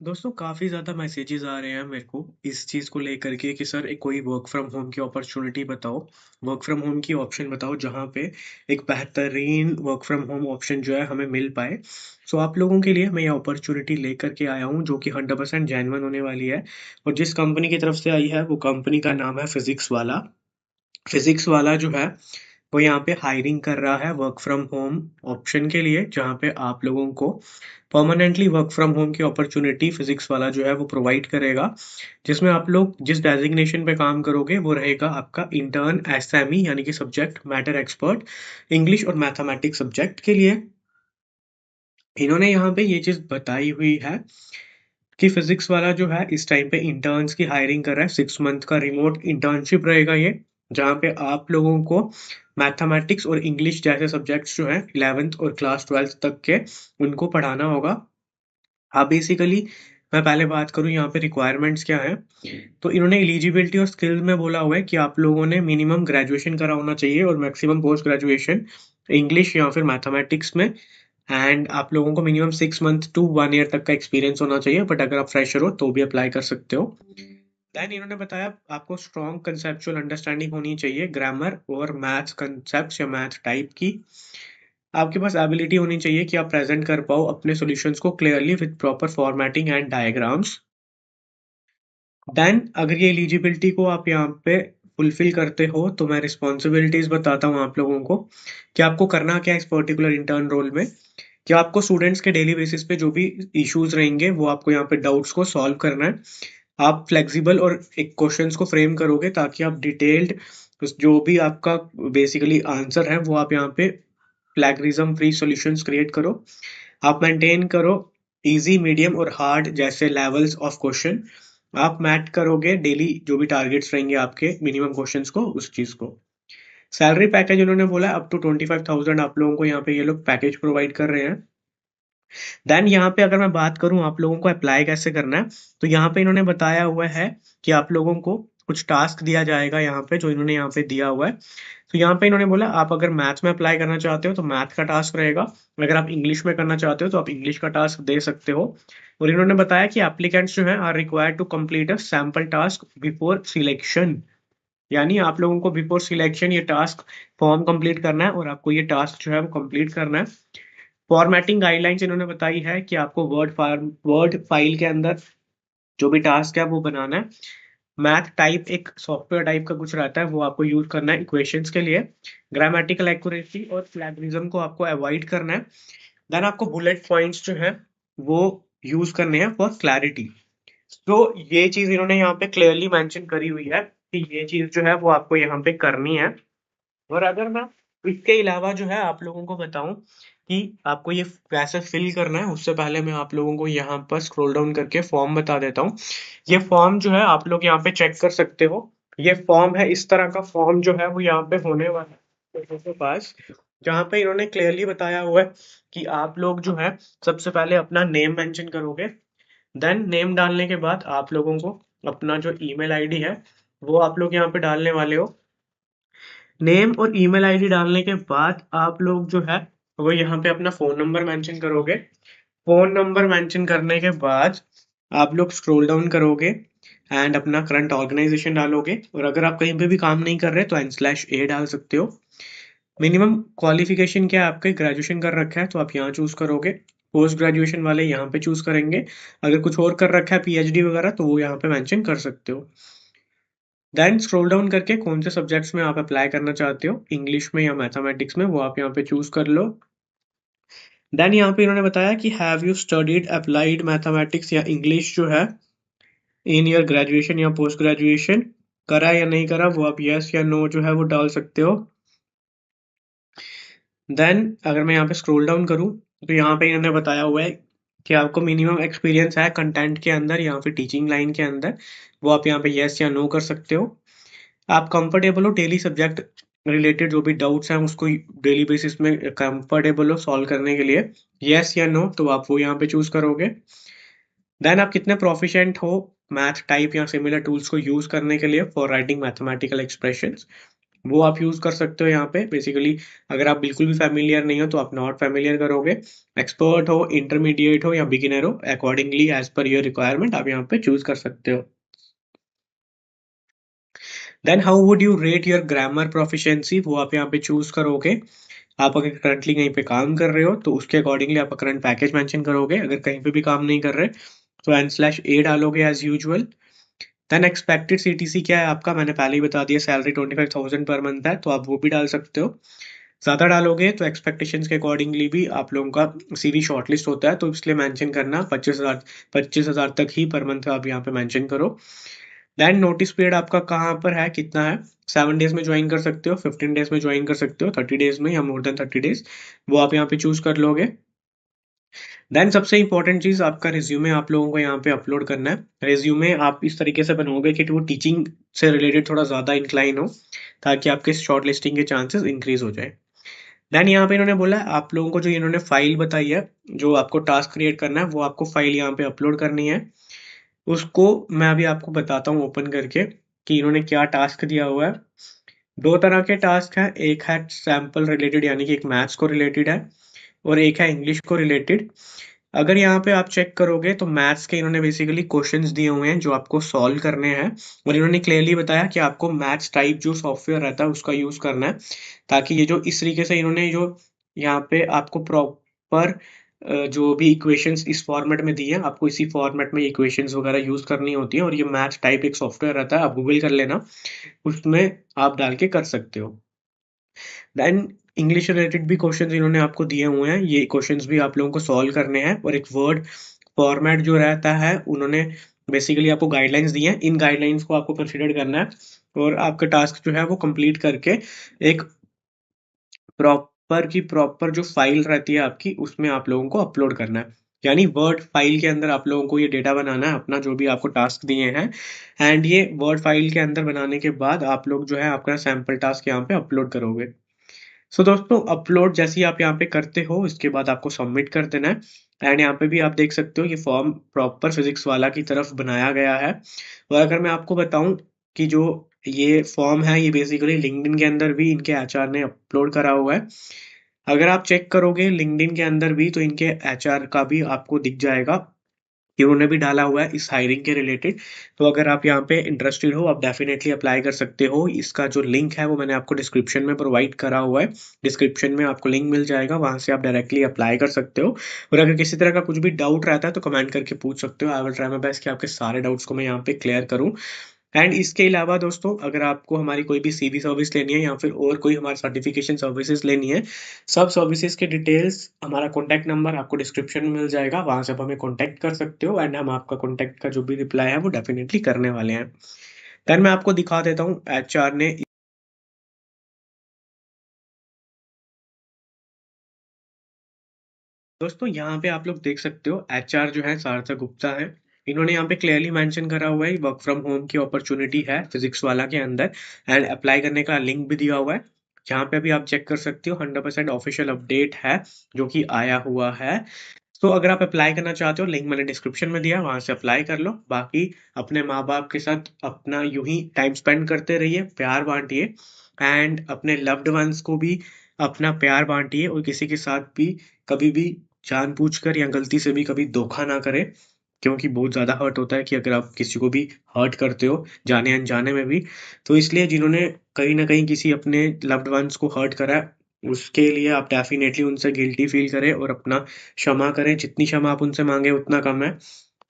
दोस्तों काफ़ी ज़्यादा मैसेजेस आ रहे हैं मेरे को इस चीज़ को लेकर के कि सर एक कोई वर्क फ्रॉम होम की अपॉर्चुनिटी बताओ, वर्क फ्रॉम होम की ऑप्शन बताओ जहाँ पे एक बेहतरीन वर्क फ्रॉम होम ऑप्शन जो है हमें मिल पाए। सो आप लोगों के लिए मैं ये अपॉर्चुनिटी लेकर के आया हूँ जो कि 100% जेन्युइन होने वाली है। और जिस कंपनी की तरफ से आई है वो कंपनी का नाम है फिजिक्स वाला। फिजिक्स वाला जो है वो यहाँ पे हायरिंग कर रहा है वर्क फ्रॉम होम ऑप्शन के लिए, जहाँ पे आप लोगों को परमानेंटली वर्क फ्रॉम होम की अपॉर्चुनिटी फिजिक्स वाला जो है वो प्रोवाइड करेगा। जिसमें आप लोग जिस डेजिग्नेशन पे काम करोगे वो रहेगा आपका इंटर्न एसएमई यानी कि सब्जेक्ट मैटर एक्सपर्ट, इंग्लिश और मैथमेटिक्स सब्जेक्ट के लिए। इन्होंने यहाँ पे ये चीज़ बताई हुई है कि फिजिक्स वाला जो है इस टाइम पे इंटर्न्स की हायरिंग कर रहा है। 6 मंथ का रिमोट इंटर्नशिप रहेगा ये, जहाँ पे आप लोगों को मैथमेटिक्स और इंग्लिश जैसे सब्जेक्ट्स जो हैं 11th और क्लास 12th तक के उनको पढ़ाना होगा। हाँ, बेसिकली मैं पहले बात करूँ यहाँ पे रिक्वायरमेंट्स क्या है। तो इन्होंने एलिजिबिलिटी और स्किल्स में बोला हुआ है कि आप लोगों ने मिनिमम ग्रेजुएशन करा होना चाहिए और मैक्सिमम पोस्ट ग्रेजुएशन इंग्लिश या फिर मैथमेटिक्स में। एंड आप लोगों को मिनिमम 6 मंथ टू 1 ईयर तक का एक्सपीरियंस होना चाहिए, बट अगर आप फ्रेशर हो तो भी अप्लाई कर सकते हो। देन इन्होंने बताया आपको स्ट्रॉन्ग कंसेप्चुअल अंडरस्टैंडिंग होनी चाहिए ग्रामर और मैथ्स कंसेप्ट या मैथ टाइप की। आपके पास एबिलिटी होनी चाहिए कि आप प्रेजेंट कर पाओ अपने सॉल्यूशंस को clearly with proper formatting and diagrams. Then अगर ये एलिजिबिलिटी को आप यहाँ पे फुलफिल करते हो तो मैं रिस्पॉन्सिबिलिटीज बताता हूँ आप लोगों को कि आपको करना क्या है इस पर्टिकुलर इंटर्न रोल में। कि आपको स्टूडेंट्स के डेली बेसिस पे जो भी इश्यूज रहेंगे वो आपको यहाँ पे डाउट्स को सॉल्व करना है। आप फ्लेक्सिबल और एक क्वेश्चंस को फ्रेम करोगे ताकि आप डिटेल्ड जो भी आपका बेसिकली आंसर है वो आप यहाँ पे प्लैगरिज्म फ्री सॉल्यूशंस क्रिएट करो। आप मेंटेन करो इजी मीडियम और हार्ड जैसे लेवल्स ऑफ क्वेश्चन। आप मैट करोगे डेली जो भी टारगेट्स रहेंगे आपके मिनिमम क्वेश्चंस को उस चीज को। सैलरी पैकेज उन्होंने बोला अप टू 25,000 आप लोगों को यहाँ पे ये लोग पैकेज प्रोवाइड कर रहे हैं। देन यहाँ पे अगर मैं बात करूँ आप लोगों को अप्लाई कैसे करना है, तो यहाँ पे इन्होंने बताया हुआ है कि आप लोगों को कुछ टास्क दिया जाएगा यहाँ पे जो इन्होंने यहाँ पे दिया हुआ है। तो यहाँ पे इन्होंने बोला आप अगर मैथ्स में अप्लाई करना चाहते हो तो मैथ का टास्क रहेगा, अगर आप इंग्लिश में करना चाहते हो तो आप इंग्लिश का टास्क दे सकते हो। और इन्होंने बताया कि एप्लीकेंट्स जो है are required to complete a sample task before selection. यानी आप लोगों को बिफोर सिलेक्शन ये टास्क फॉर्म कंप्लीट करना है और आपको ये टास्क जो है वो कंप्लीट करना है। फॉर्मेटिंग गाइडलाइंस इन्होंने बताई है कि आपको वर्ड फाइल के अंदर जो भी टास्क है वो बनाना है। मैथ टाइप एक सॉफ्टवेयर टाइप का कुछ रहता है वो आपको यूज करना है इक्वेशंस के लिए। ग्रामेटिकल एक्यूरेसी और प्लेगरिज्म को आपको अवॉइड करना है। देन आपको बुलेट पॉइंट्स जो है वो यूज करने हैं फॉर क्लैरिटी। तो ये चीज इन्होंने यहाँ पे क्लियरली मेंशन करी हुई है कि ये चीज जो है वो आपको यहाँ पे करनी है। और अगर मैं इसके अलावा जो है आप लोगों को बताऊं कि आपको ये कैसे फिल करना है, उससे पहले मैं आप लोगों को यहाँ पर स्क्रॉल डाउन करके फॉर्म बता देता हूँ। ये फॉर्म जो है आप लोग यहाँ पे चेक कर सकते हो। ये फॉर्म है, इस तरह का फॉर्म जो है वो यहाँ पे होने वाला है लोगों के पास, जहाँ पे इन्होंने क्लियरली बताया हुआ है कि आप लोग जो है सबसे पहले अपना नेम मेंशन करोगे। देन नेम डालने के बाद आप लोगों को अपना जो ईमेल आईडी है वो आप लोग यहाँ पे डालने वाले हो। नेम और ईमेल आईडी डालने के बाद आप लोग जो है वो यहाँ पे अपना फोन नंबर मेंशन करोगे। फोन नंबर मेंशन करने के बाद आप लोग स्क्रॉल डाउन करोगे एंड अपना करंट ऑर्गेनाइजेशन डालोगे, और अगर आप कहीं पे भी काम नहीं कर रहे तो n/a डाल सकते हो। मिनिमम क्वालिफिकेशन क्या है आपके, ग्रेजुएशन कर रखा है तो आप यहाँ चूज करोगे। पोस्ट ग्रेजुएशन वाले यहाँ पे चूज करेंगे। अगर कुछ और कर रखा है पीएचडी वगैरह तो वो यहाँ पे मेंशन कर सकते हो। देन स्क्रॉल डाउन करके कौन से सब्जेक्ट्स में आप अप्लाई करना चाहते हो, इंग्लिश में या मैथमेटिक्स में, वो आप यहाँ पे चूज कर लो। देन यहाँ पे इन्होंने बताया कि have you studied applied mathematics या इंग्लिश जो है इन ईयर ग्रेजुएशन या पोस्ट ग्रेजुएशन, करा या नहीं करा वो आप यस या नो जो है वो डाल सकते हो। देन अगर मैं यहाँ पे स्क्रॉल डाउन करूँ तो यहाँ पे इन्होंने बताया हुआ है कि आपको मिनिमम एक्सपीरियंस है कंटेंट के अंदर या फिर टीचिंग लाइन के अंदर, वो आप यहाँ पे यस या नो कर सकते हो। आप कंफर्टेबल हो डेली सब्जेक्ट रिलेटेड जो भी डाउट्स हैं उसको डेली बेसिस में कंफर्टेबल हो सॉल्व करने के लिए, यस या नो तो आप वो यहाँ पे चूज करोगे। देन आप कितने प्रोफिशिएंट हो मैथ टाइप या सिमिलर टूल्स को यूज करने के लिए फॉर राइटिंग मैथमेटिकल एक्सप्रेशंस, वो आप यूज कर सकते हो यहाँ पे बेसिकली। अगर आप बिल्कुल भी फैमिलियर नहीं हो तो आप नॉट फैमिलियर करोगे। एक्सपर्ट हो, इंटरमीडिएट हो या बिगिनर हो, accordingly as per your requirement आप यहाँ पे चूज कर सकते हो। Then how would you rate your grammar proficiency, वो आप यहाँ पे चूज करोगे। आप अगर करंटली कहीं पे काम कर रहे हो तो उसके अकॉर्डिंगली आप करंट पैकेज मेंशन करोगे। अगर कहीं पे भी काम नहीं कर रहे तो n/a डालोगे as usual. Then expected CTC क्या है आपका, मैंने पहले ही बता दिया, सैलरी 25,000 पर मंथ है, तो आप वो भी डाल सकते हो। ज्यादा डालोगे तो एक्सपेक्टेशंस के अकॉर्डिंगली भी आप लोगों का सीवी शॉर्टलिस्ट होता है, तो इसलिए मेंशन करना 25,000 तक ही पर मंथ आप यहाँ पे मेंशन करो। देन नोटिस पीरियड आपका कहाँ पर है, कितना है। 7 डेज में ज्वाइन कर सकते हो, 15 डेज में ज्वाइन कर सकते हो, 30 डेज में या मोर देन 30 डेज, वो आप यहाँ पे चूज कर लोगे। देन सबसे इंपॉर्टेंट चीज आपका रिज्यूमे आप लोगों को यहाँ पे अपलोड करना है। रिज्यूमे आप इस तरीके से बनोगे कि वो टीचिंग से रिलेटेड थोड़ा ज्यादा इंक्लाइन हो, ताकि आपके शॉर्ट लिस्टिंग के चांसेस इंक्रीज हो जाए। देन यहाँ पे इन्होंने बोला है आप लोगों को जो इन्होंने फाइल बताई है, जो आपको टास्क क्रिएट करना है, वो आपको फाइल यहाँ पे अपलोड करनी है। उसको मैं अभी आपको बताता हूँ ओपन करके कि इन्होंने क्या टास्क दिया हुआ है। दो तरह के टास्क हैं, एक है सैंपल रिलेटेड यानी कि एक मैथ्स को रिलेटेड है, और एक है इंग्लिश को रिलेटेड। अगर यहाँ पे आप चेक करोगे तो मैथ्स के इन्होंने बेसिकली क्वेश्चंस दिए हुए हैं जो आपको सॉल्व करने हैं, और इन्होंने क्लियरली बताया कि आपको मैथ्स टाइप जो सॉफ्टवेयर रहता है उसका यूज करना है, ताकि ये जो इस तरीके से इन्होंने जो यहाँ पे आपको प्रॉपर जो भी इक्वेशंस इस फॉर्मेट में दी है, आपको इसी फॉर्मेट में इक्वेशंस वगैरह यूज करनी होती है, और ये मैथ्स टाइप एक सॉफ्टवेयर रहता है, आप गूगल कर लेना, उसमें आप डाल के कर सकते हो। देन इंग्लिश रिलेटेड भी क्वेश्चंस इन्होंने आपको दिए हुए हैं, ये क्वेश्चंस भी आप लोगों को सॉल्व करने हैं, और एक वर्ड फॉर्मेट जो रहता है उन्होंने बेसिकली आपको गाइडलाइंस दी हैं, इन गाइडलाइंस को आपको कंसिडर करना है, और आपका टास्क जो है वो कंप्लीट करके एक प्रॉपर की प्रॉपर जो फाइल रहती है आपकी उसमें आप लोगों को अपलोड करना है। यानी वर्ड फाइल के अंदर आप लोगों को ये डेटा बनाना है अपना, जो भी आपको टास्क दिए हैं, एंड ये वर्ड फाइल के अंदर बनाने के बाद आप लोग जो है आपका सैंपल टास्क यहाँ पे अपलोड करोगे। सो दोस्तों अपलोड जैसे ही आप यहाँ पे करते हो इसके बाद आपको सबमिट कर देना है। एंड यहाँ पे भी आप देख सकते हो ये फॉर्म प्रॉपर फिजिक्स वाला की तरफ बनाया गया है। और अगर मैं आपको बताऊं कि जो ये फॉर्म है ये बेसिकली लिंक्डइन के अंदर भी इनके एचआर ने अपलोड करा हुआ है। अगर आप चेक करोगे लिंक्डइन के अंदर भी तो इनके एचआर का भी आपको दिख जाएगा कि उन्होंने भी डाला हुआ है इस हायरिंग के रिलेटेड। तो अगर आप यहाँ पे इंटरेस्टेड हो आप डेफिनेटली अप्लाई कर सकते हो। इसका जो लिंक है वो मैंने आपको डिस्क्रिप्शन में प्रोवाइड करा हुआ है, डिस्क्रिप्शन में आपको लिंक मिल जाएगा, वहां से आप डायरेक्टली अप्लाई कर सकते हो। और अगर किसी तरह का कुछ भी डाउट रहता है तो कमेंट करके पूछ सकते हो, I will try my best कि आपके सारे डाउट्स को मैं यहाँ पे क्लियर करूँ। एंड इसके अलावा दोस्तों अगर आपको हमारी कोई भी सीवी सर्विस लेनी है या फिर और कोई हमारी सर्टिफिकेशन सर्विसेज लेनी है, सब सर्विसेज के डिटेल्स, हमारा कॉन्टैक्ट नंबर आपको डिस्क्रिप्शन में मिल जाएगा, वहां से आप हमें कॉन्टैक्ट कर सकते हो, एंड हम आपका कॉन्टैक्ट का जो भी रिप्लाई है वो डेफिनेटली करने वाले हैं। देन मैं आपको दिखा देता हूँ एचआर ने। दोस्तों यहाँ पे आप लोग देख सकते हो एचआर जो है सार्थक गुप्ता है, इन्होंने यहाँ पे क्लियरली मेंशन करा हुआ है वर्क फ्रॉम होम की अपॉर्चुनिटी है फिजिक्स वाला के अंदर, एंड अप्लाई करने का लिंक भी दिया हुआ है, जहाँ पे भी आप चेक कर सकते हो। 100% ऑफिशियल अपडेट है जो कि आया हुआ है। तो अगर आप अप्लाई करना चाहते हो लिंक मैंने डिस्क्रिप्शन में दिया, वहां से अप्लाई कर लो। बाकी अपने माँ बाप के साथ अपना यूं ही टाइम स्पेंड करते रहिए, प्यार बांटिए, एंड अपने लव्ड वंस को भी अपना प्यार बांटिए, और किसी के साथ भी कभी भी जानबूझकर या गलती से भी कभी धोखा ना करें, क्योंकि बहुत ज़्यादा हर्ट होता है कि अगर आप किसी को भी हर्ट करते हो जाने अनजाने में भी। तो इसलिए जिन्होंने कहीं ना कहीं किसी अपने लव्ड वंस को हर्ट करा है, उसके लिए आप डेफिनेटली उनसे गिल्टी फील करें और अपना क्षमा करें, जितनी क्षमा आप उनसे मांगे उतना कम है।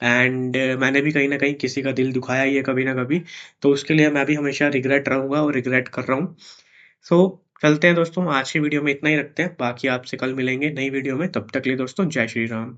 एंड मैंने भी कहीं ना कहीं किसी का दिल दुखाया ही है कभी ना कभी, तो उसके लिए मैं भी हमेशा रिग्रेट रहूंगा और रिग्रेट कर रहा हूँ। सो चलते हैं दोस्तों, आज की वीडियो में इतना ही रखते हैं, बाकी आपसे कल मिलेंगे नई वीडियो में, तब तक के लिए दोस्तों जय श्री राम।